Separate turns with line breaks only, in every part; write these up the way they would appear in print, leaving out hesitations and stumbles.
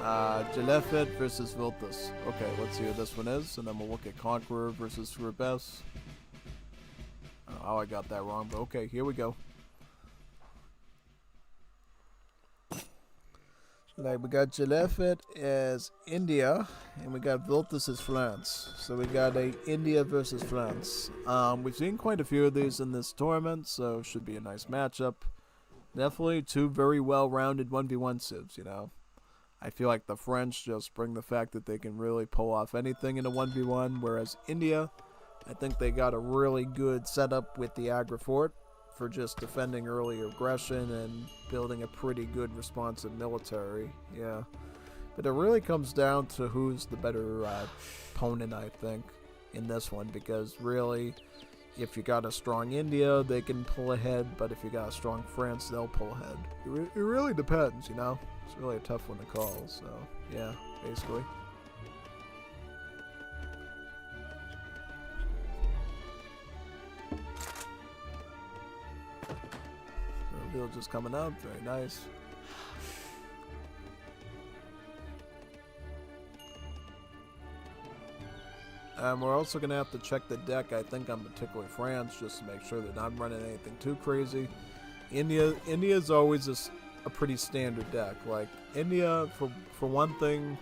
Jlafet versus Vultus. Okay, let's see what this one is, and then we'll look at Conqueror versus Rebes. Oh, I got that wrong, but okay, here we go. Like, we got Jlafet as India, and we got Vultus as France. So we got a India versus France. We've seen quite a few of these in this tournament, so it should be a nice matchup. Definitely two very well-rounded 1v1 civs, you know. I feel like the French just bring the fact that they can really pull off anything in a 1v1, whereas India, I think they got a really good setup with the Agra Fort for just defending early aggression and building a pretty good responsive military. Yeah, but it really comes down to who's the better opponent, I think, in this one, because really, if you got a strong India, they can pull ahead, but if you got a strong France, they'll pull ahead. It really depends, you know? It's really a tough one to call, so yeah, basically. Reveal just coming up, very nice. We're also going to have to check the deck, I think, on particularly France, just to make sure they're not running anything too crazy. India's always a pretty standard deck. Like, India, for one thing,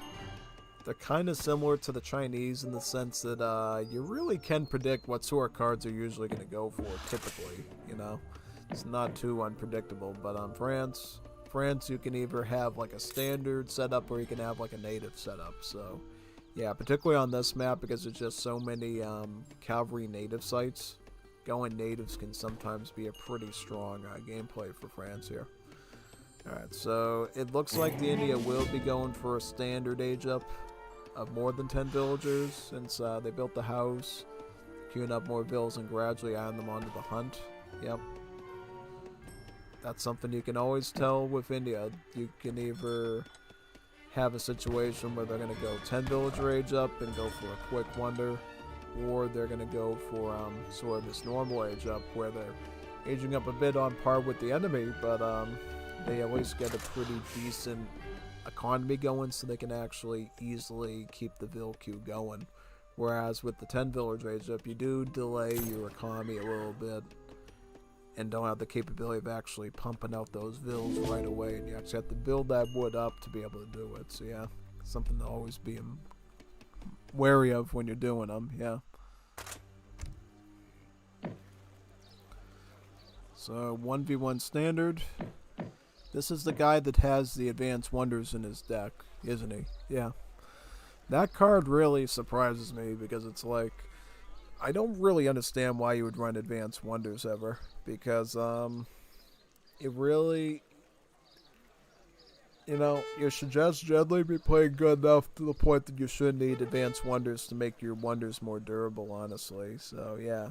they're kind of similar to the Chinese in the sense that you really can predict what sort of cards they're usually going to go for, typically, you know? It's not too unpredictable, but on France, you can either have like a standard setup or you can have like a native setup, so... Yeah, particularly on this map, because there's just so many cavalry native sites. Going natives can sometimes be a pretty strong gameplay for France here. Alright, so it looks like the India will be going for a standard age up of more than 10 villagers, since they built the house, queuing up more villas and gradually adding them onto the hunt. Yep. That's something you can always tell with India. You can either have a situation where they're going to go 10 villager age up and go for a quick wonder, or they're going to go for sort of this normal age up where they're aging up a bit on par with the enemy, but they at least get a pretty decent economy going so they can actually easily keep the vill queue going. Whereas with the 10 villager age up, you do delay your economy a little bit and don't have the capability of actually pumping out those vills right away, and you actually have to build that wood up to be able to do it. So yeah, something to always be wary of when you're doing them, yeah. So 1v1 standard. This is the guy that has the advanced wonders in his deck, isn't he? Yeah. That card really surprises me because it's like, I don't really understand why you would run advanced wonders ever, because it really, you know, you should just generally be playing good enough to the point that you should need advanced wonders to make your wonders more durable, honestly. So yeah,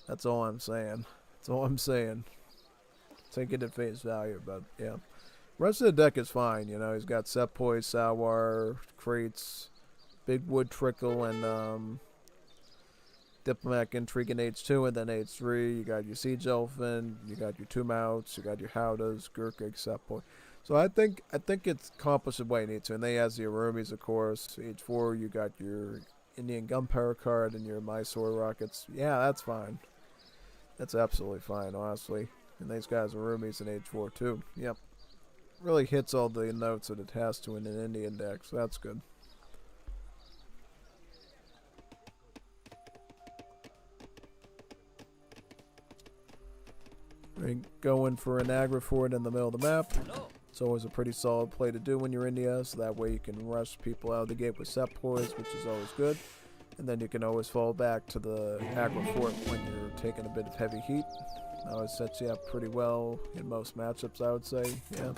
that's all I'm saying. That's all I'm saying. Take it at face value, but yeah. Rest of the deck is fine, you know. He's got Sepoy, Sawar, crates, big wood trickle, and Diplomatic Intrigue in H2, and then H3, you got your Siege Elephant, you got your Two Mounts, you got your Howdas, Gurkha, Sepoy. So I think it's accomplished the way you need to, and they has the Arumis, of course. H4, you got your Indian Gunpowder card and your Mysore rockets. Yeah, that's fine. That's absolutely fine, honestly. And these guys are Arumis in H4 too. Yep. Really hits all the notes that it has to in an Indian deck, so that's good. Going for an Agra Fort in the middle of the map. It's always a pretty solid play to do when you're India, so that way you can rush people out of the gate with Sepoys, which is always good. And then you can always fall back to the Agra Fort when you're taking a bit of heavy heat. That always sets you up pretty well in most matchups, I would say. Yeah.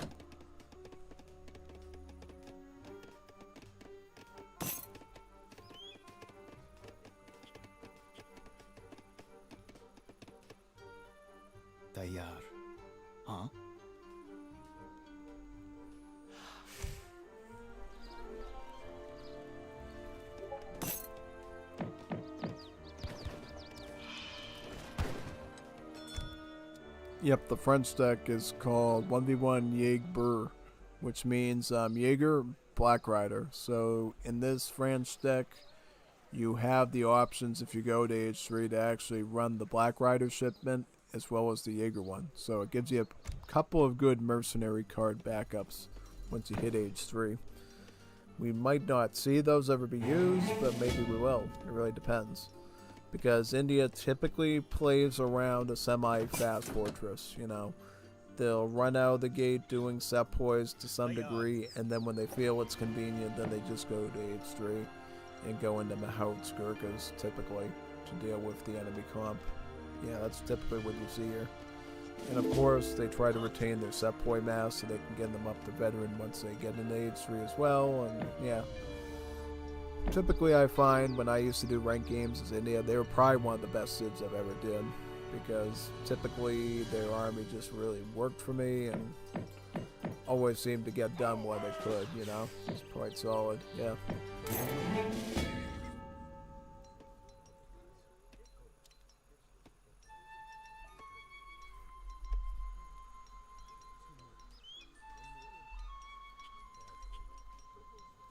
Huh?
Yep, the French deck is called 1v1 Yeg Burr, which means Jaeger, Black Rider. So in this France deck, you have the options if you go to age 3 to actually run the Black Rider shipment as well as the Jaeger one. So it gives you a couple of good mercenary card backups once you hit age 3. We might not see those ever be used, but maybe we will. It really depends. Because India typically plays around a semi-fast fortress, you know. They'll run out of the gate doing sepoys to some degree, and then when they feel it's convenient, then they just go to age 3 and go into Mahout's Gurkhas, typically, to deal with the enemy comp. Yeah, that's typically what you see here. And of course, they try to retain their sepoy mass so they can get them up to veteran once they get into age 3 as well, and yeah. Typically, I find when I used to do ranked games as India, they were probably one of the best Cids I've ever did, because typically their army just really worked for me and always seemed to get done what they could, you know? It's quite solid, yeah.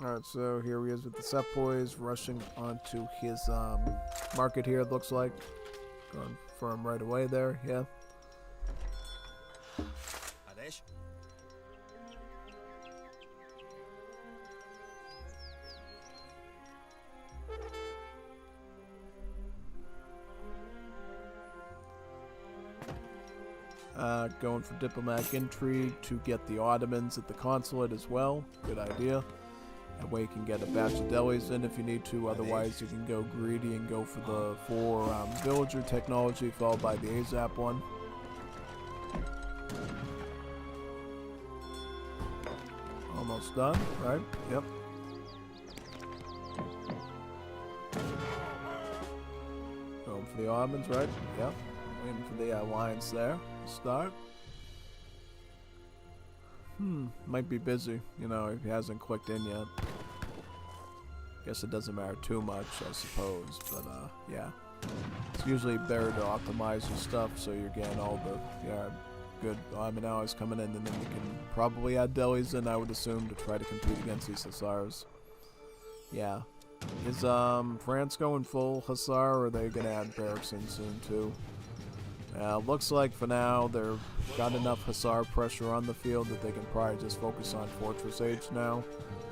Alright, so here he is with the sepoys, rushing onto his market here, it looks like. Going for him right away there, yeah.
Adesh.
Going for diplomatic intrigue to get the Ottomans at the consulate as well. Good idea. That way you can get a batch of delis in if you need to. Otherwise, you can go greedy and go for the 4 villager technology followed by the ASAP one. Almost done, right? Yep. Going for the Ottomans, right? Yep. Waiting for the alliance there to start. Might be busy, you know, if he hasn't clicked in yet. Guess it doesn't matter too much, I suppose, but yeah. It's usually better to optimize your stuff so you're getting all the good army allies coming in, and then you can probably add delis in, I would assume, to try to compete against these Hussars. Yeah. Is France going full Hussar, or are they gonna add barracks in soon too? Looks like for now they've got enough Hussar pressure on the field that they can probably just focus on Fortress Age now.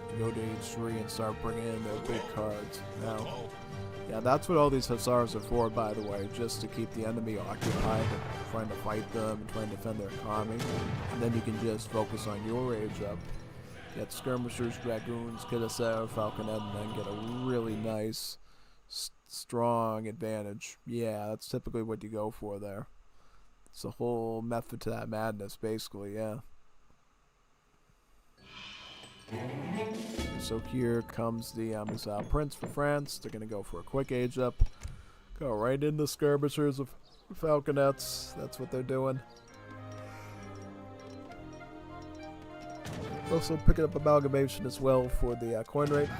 And go to age 3 and start bringing in their big cards. Now, yeah, that's what all these Hussars are for, by the way, just to keep the enemy occupied and trying to fight them and trying to defend their economy. And then you can just focus on your age up. Get skirmishers, dragoons, Kidasar, falconet, and then get a really nice strong advantage. Yeah, that's typically what you go for there. It's the whole method to that madness, basically, yeah. So here comes the Missile Prince for France. They're going to go for a quick age up. Go right into skirmishers of falconets. That's what they're doing. Also picking up amalgamation as well for the coin rate.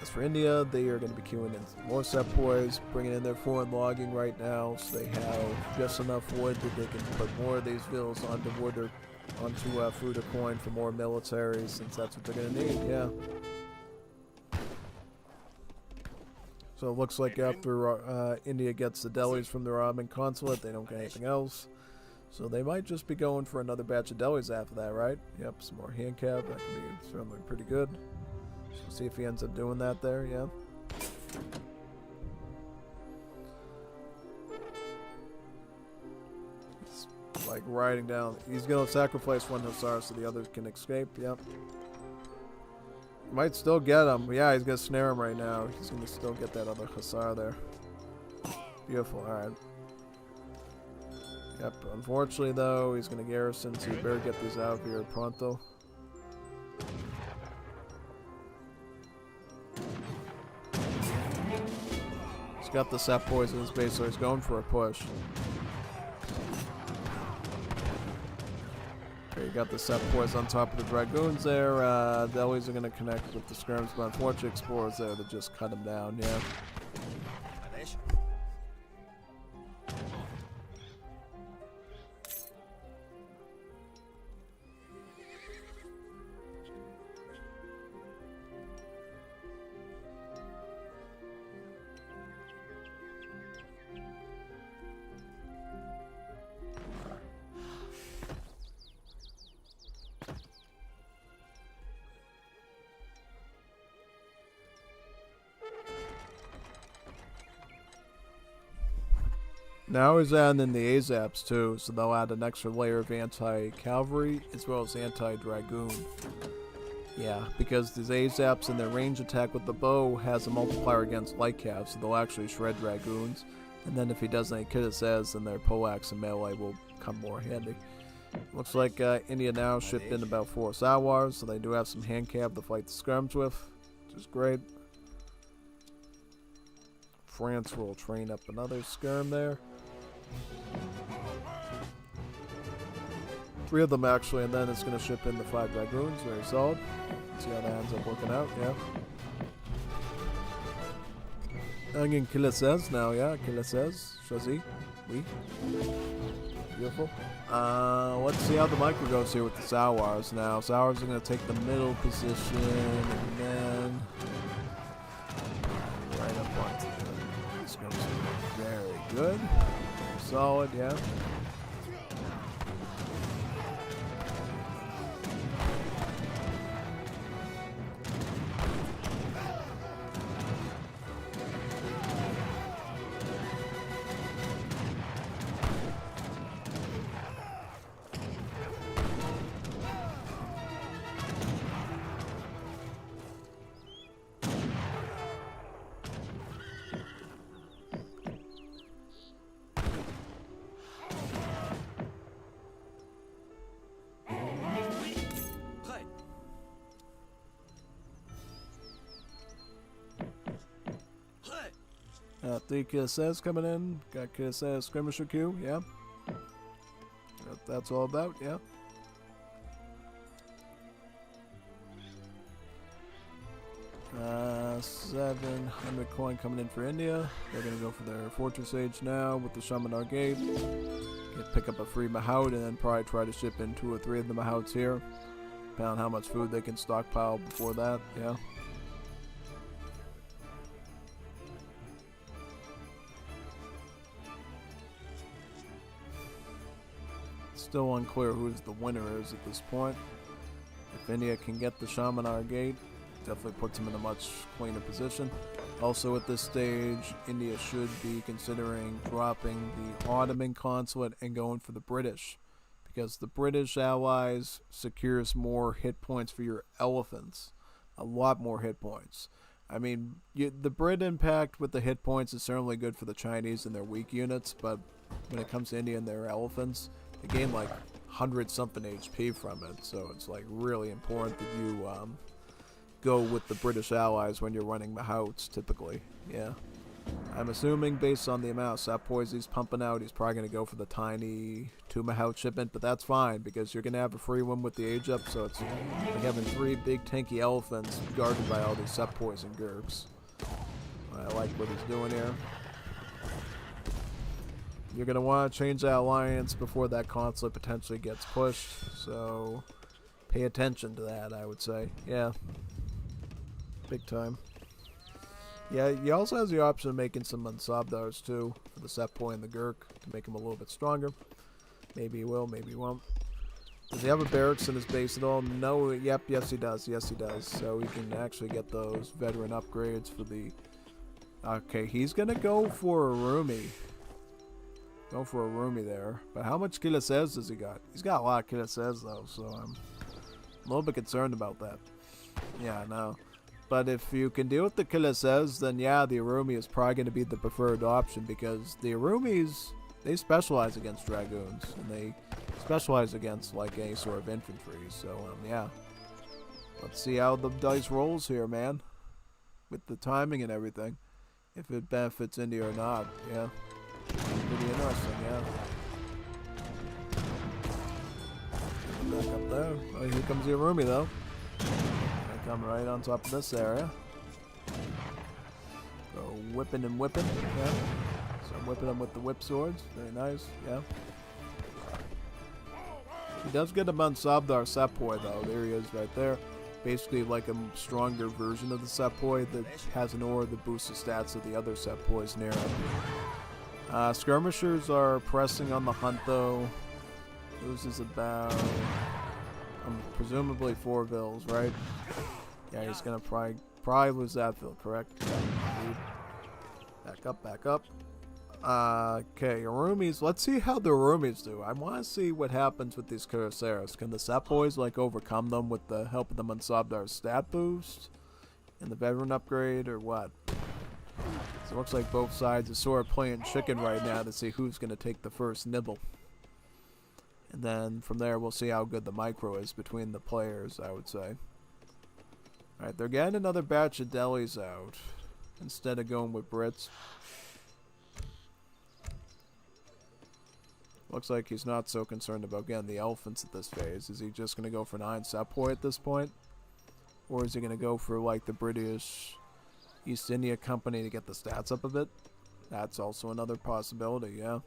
As for India, they are going to be queuing in more sepoys, bringing in their foreign logging right now, so they have just enough wood that they can put more of these villas onto wood or onto fruit or coin for more military, since that's what they're going to need, yeah. So it looks like after India gets the delis from their Ottoman consulate, they don't get anything else. So they might just be going for another batch of delis after that, right? Yep, some more hand cap, that could be certainly pretty good. So see if he ends up doing that there, yeah. He's like riding down. He's going to sacrifice one Hussar so the others can escape, yep. Might still get him. Yeah, he's going to snare him right now. He's going to still get that other Hussar there. Beautiful, alright. Yep, unfortunately though, he's going to garrison, so you better get these out here pronto. He's got the sepoys in his base, so he's going for a push. Okay, you got the sepoys on top of the dragoons there. Delis are going to connect with the skirms, but unfortunately explorers there to just cut them down, yeah. Now he's adding in the AZAPs too, so they'll add an extra layer of anti-cavalry as well as anti-dragoon. Yeah, because these AZAPs and their range attack with the bow has a multiplier against light cav, so they'll actually shred dragoons. And then if he does any Kidasez, then their poleaxe and melee will come more handy. Looks like India now shipped in about 4 Sawars, so they do have some hand cav to fight the skirms with, which is great. France will train up another skirm there. 3 of them actually, and then it's going to ship in the 5 dragoons. Very solid. See how that ends up working out, yeah. Ungurs Kidasez now, yeah. Kidasez. Chazi. Oui. Beautiful. Let's see how the micro goes here with the Sawars now. Sawars are going to take the middle position, and then right up onto the skirms. Very good. Very solid, yeah. The Kidasez coming in. Got Kidasez skirmisher queue, yeah. What that's all about, yeah. Uh, 700 coin coming in for India. They're gonna go for their Fortress Age now with the Shamanar Gate. Pick up a free Mahout and then probably try to ship in 2 or 3 of the Mahouts here. Depending on how much food they can stockpile before that, yeah. Still unclear who the winner is at this point. If India can get the Shamanar Gate, definitely puts them in a much cleaner position. Also at this stage, India should be considering dropping the Ottoman consulate and going for the British, because the British allies secures more hit points for your elephants. A lot more hit points. I mean, the Brit impact with the hit points is certainly good for the Chinese and their weak units, but when it comes to India and their elephants, they gain like 100-something HP from it, so it's like really important that you go with the British allies when you're running Mahouts, typically. Yeah. I'm assuming based on the amount of sepoys he's pumping out, he's probably going to go for the tiny 2 Mahout shipment, but that's fine because you're going to have a free one with the age up, so it's like having 3 big tanky elephants guarded by all these sepoys and Gurks. I like what he's doing here. You're going to want to change that alliance before that consulate potentially gets pushed, so pay attention to that, I would say. Yeah. Big time. Yeah, he also has the option of making some Mansabdars too, for the Sepoy and the Gurk, to make him a little bit stronger. Maybe he will, maybe he won't. Does he have a barracks in his base at all? No, yep, yes he does, yes he does. So he can actually get those veteran upgrades for the... Okay, he's going to go for a Rumi. Go for a Rumi there. But how much Kidasez does he got? He's got a lot of Kidasez though, so I'm a little bit concerned about that. Yeah, I know. But if you can deal with the Kidasez, then yeah, the Arumi is probably going to be the preferred option, because the Arumis, they specialize against Dragoons, and they specialize against like any sort of infantry, so yeah. Let's see how the dice rolls here, man. With the timing and everything. If it benefits India or not, yeah. Pretty interesting, yeah. Back up there. Oh, here comes the Arumi though. I come right on top of this area. Go whipping and whipping, yeah. So I'm whipping them with the whip swords. Very nice, yeah. He does get a Mansabdar Sepoy though. There he is right there. Basically like a stronger version of the Sepoy that has an aura that boosts the stats of the other Sepoys near him. Skirmishers are pressing on the hunt though. Loses about presumably 4 vills, right? Yeah, he's gonna probably lose that vill, correct? Yeah, back up, back up. Okay, Arumis. Let's see how the Arumis do. I want to see what happens with these Cuirassiers. Can the Sep boys like overcome them with the help of the SoldieR stat boost and the veteran upgrade, or what? So it looks like both sides are sort of playing chicken right now to see who's going to take the first nibble. And then from there, we'll see how good the micro is between the players, I would say. Alright, they're getting another batch of delis out instead of going with Brits. Looks like he's not so concerned about getting the elephants at this phase. Is he just going to go for 9 Sepoy at this point? Or is he going to go for like the British East India Company to get the stats up a bit? That's also another possibility, yeah.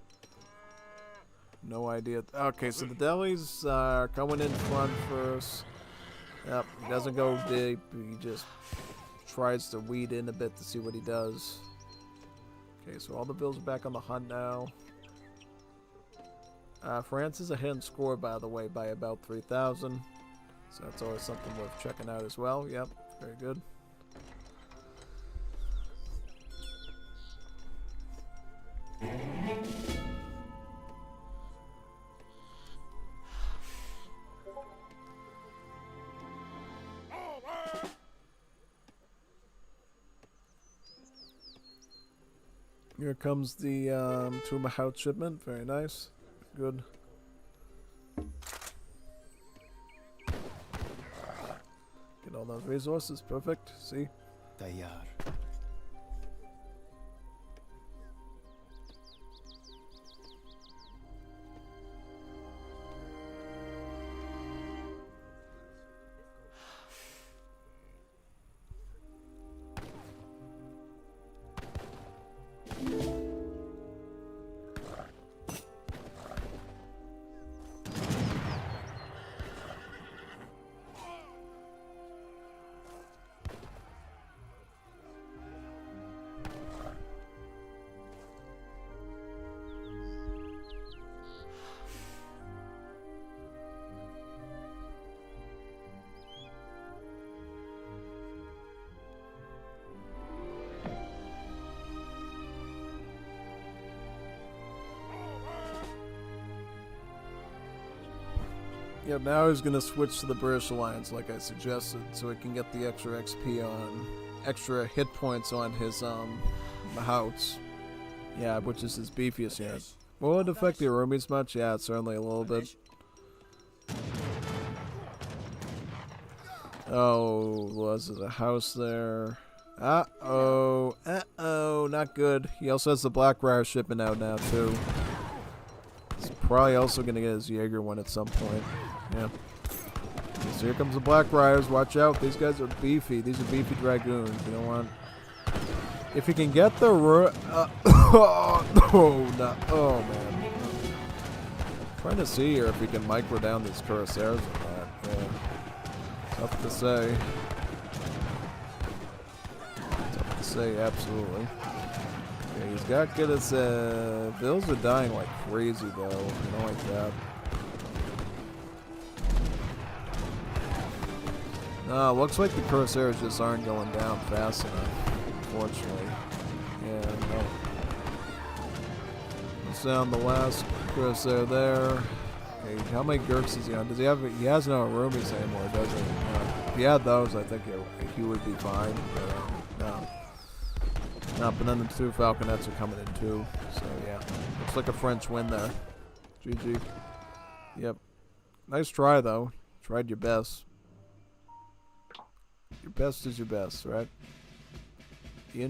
No idea. Okay, so the delis are coming in front first. Yep, he doesn't go deep. He just tries to weed in a bit to see what he does. Okay, so all the bills are back on the hunt now. France is ahead in score, by the way, by about 3,000. So that's always something worth checking out as well. Yep, very good. Here comes the Tuma house shipment. Very nice. Good. Get all those resources. Perfect. See?
Tayyar.
Yep, now he's going to switch to the British Alliance like I suggested, so he can get the extra XP on, extra hit points on his, Mahouts. Yeah, which is his beefiest unit. Will it affect the Arumis much? Yeah, certainly a little bit. Oh, was it a house there? Uh-oh, not good. He also has the Blackbriar shipment out now, too. He's probably also going to get his Jaeger one at some point. Yeah. So here comes the Blackbriars. Watch out. These guys are beefy. These are beefy dragoons. You know what? If he can get the... oh, no. Oh, man. I'm trying to see here if he can micro down these Cuirassiers or not. Yeah. Tough to say. Tough to say, absolutely. Okay, he's got good as... bills are dying like crazy, though. I don't like that. No, looks like the Cuirassiers just aren't going down fast enough, unfortunately. Yeah, no. Let's down the last Cuirassier there. Okay, how many Gurks is he on? Does he have... He has no Arumis anymore, does he? If he had those, I think he would be fine. But, no. No, but then the 2 Falconets are coming in too. So, yeah. Looks like a French win there. GG. Yep. Nice try, though. Tried your best. Your best is your best, right? The